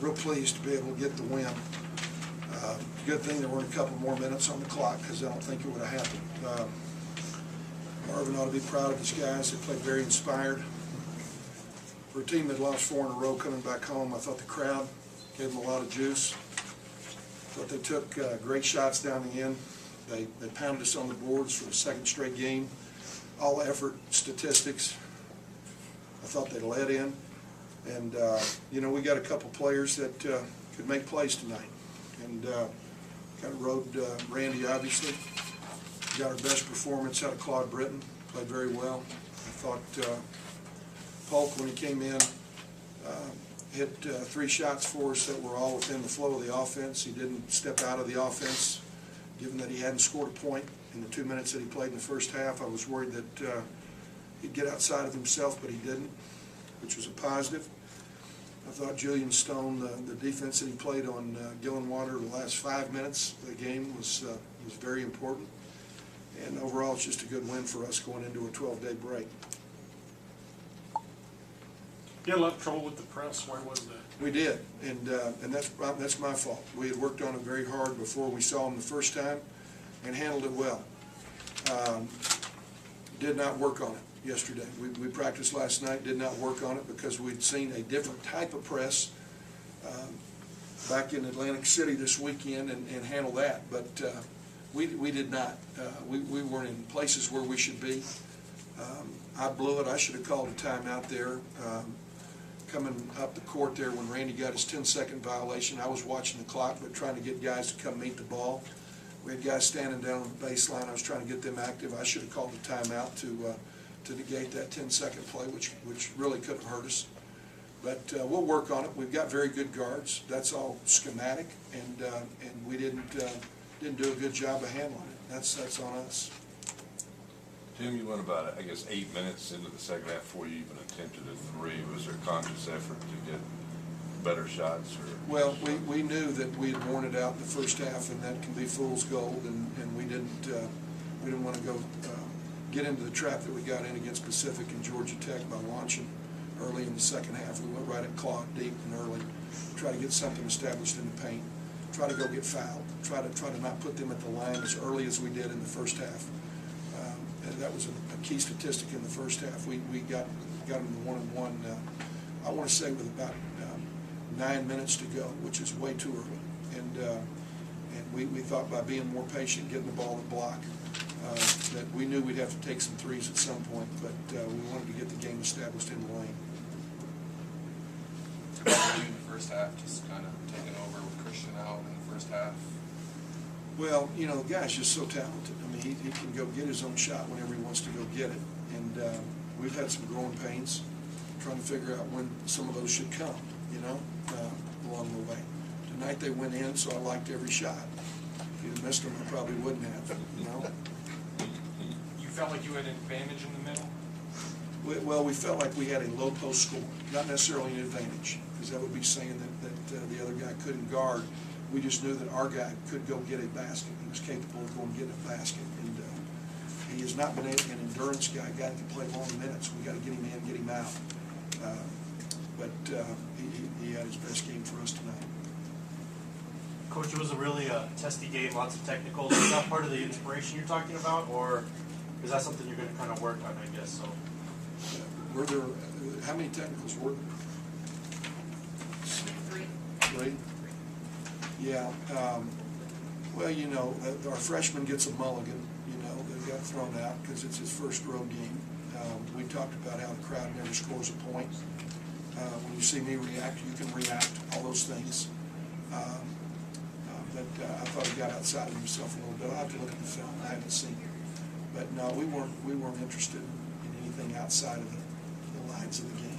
real pleased to be able to get the win. Good thing there weren't a couple more minutes on the clock, because I don't think it would have happened. Marvin ought to be proud of his guys. They played very inspired. For a team that lost 4 in a row coming back home, I thought the crowd gave them a lot of juice. I thought they took great shots down the end. They pounded us on the boards for the second straight game. All effort statistics. I thought they led in. And, you know, we got a couple players that could make plays tonight. And kind of rode Randy, obviously. Got our best performance out of Claude Britton. Played very well. I thought Polk, when he came in, hit 3 shots for us that were all within the flow of the offense. He didn't step out of the offense, given that he hadn't scored a point in the 2 minutes that he played in the first half. I was worried that he'd get outside of himself, but he didn't, which was a positive. I thought Julian Stone, the defense that he played on Gillenwater the last 5 minutes of the game was very important. And overall, it's just a good win for us going into a 12-day break. You had a lot of trouble with the press. Why was that? We did, and that's my fault. We had worked on it very hard before we saw them the first time and handled it well. Did not work on it yesterday. We practiced last night, did not work on it because we'd seen a different type of press back in Atlantic City this weekend and handle that, but we did not. We weren't in places where we should be. I blew it. I should have called a timeout there. Coming up the court there when Randy got his 10-second violation, I was watching the clock but trying to get guys to come meet the ball. We had guys standing down on the baseline. I was trying to get them active. I should have called a timeout to negate that 10-second play, which really could have hurt us. But we'll work on it. We've got very good guards. That's all schematic, and we didn't do a good job of handling it. That's on us. Tim, you went about, I guess, 8 minutes into the second half before you even attempted a 3. Was there a conscious effort to get better shots? Or Well, we knew that we had worn it out in the first half, and that can be fool's gold, and we didn't want to go get into the trap that we got in against Pacific and Georgia Tech by launching early in the second half. We went right at Claude deep and early, try to get something established in the paint, try to go get fouled, try to not put them at the line as early as we did in the first half. And that was a key statistic in the first half. We got them to 1-1. I want to say with about 9 minutes to go, which is way too early. And we thought by being more patient, getting the ball to block, that we knew we'd have to take some threes at some point, but we wanted to get the game established in the lane. In the first half, just kind of taking over with Christian out in the first half. Well, you know, the guy's just so talented. I mean, he can go get his own shot whenever he wants to go get it. And we've had some growing pains trying to figure out when some of those should come, you know, along the way. Tonight they went in, so I liked every shot. If you'd have missed them, I probably wouldn't have, you know. You felt like you had an advantage in the middle? Well, we felt like we had a low post score, not necessarily an advantage, because that would be saying that the other guy couldn't guard. We just knew that our guy could go get a basket. He was capable of going getting a basket. And he has not been an endurance guy, a guy that can play long minutes. We got to get him in, get him out. But he had his best game for us tonight. Coach, it was a really testy game, lots of technicals. Is that part of the inspiration you're talking about, or is that something you're going to kind of work on, I guess? So, were there, how many technicals were there? 3. Yeah. Well, you know, our freshman gets a mulligan. You know, they got thrown out because it's his first road game. We talked about how the crowd never scores a point. When you see me react, you can react, all those things. But I thought he got outside of himself a little bit. I'll have to look at the film. I haven't seen it. But no, we weren't interested in anything outside of the lines of the game.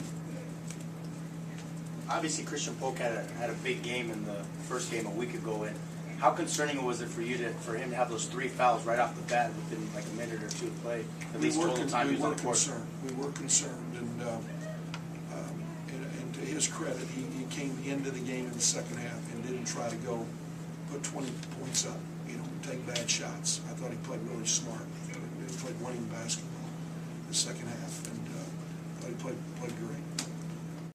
obviously Christian Polk had a big game in the first game a week ago, and how concerning was it for him to have those 3 fouls right off the bat within like a minute or two of play? At least total time he was on the court. We were concerned, and to his credit, he came into the game in the second half and didn't try to go put 20 points up, take bad shots. I thought he played really smart. He played winning basketball in the second half, and I thought he played great.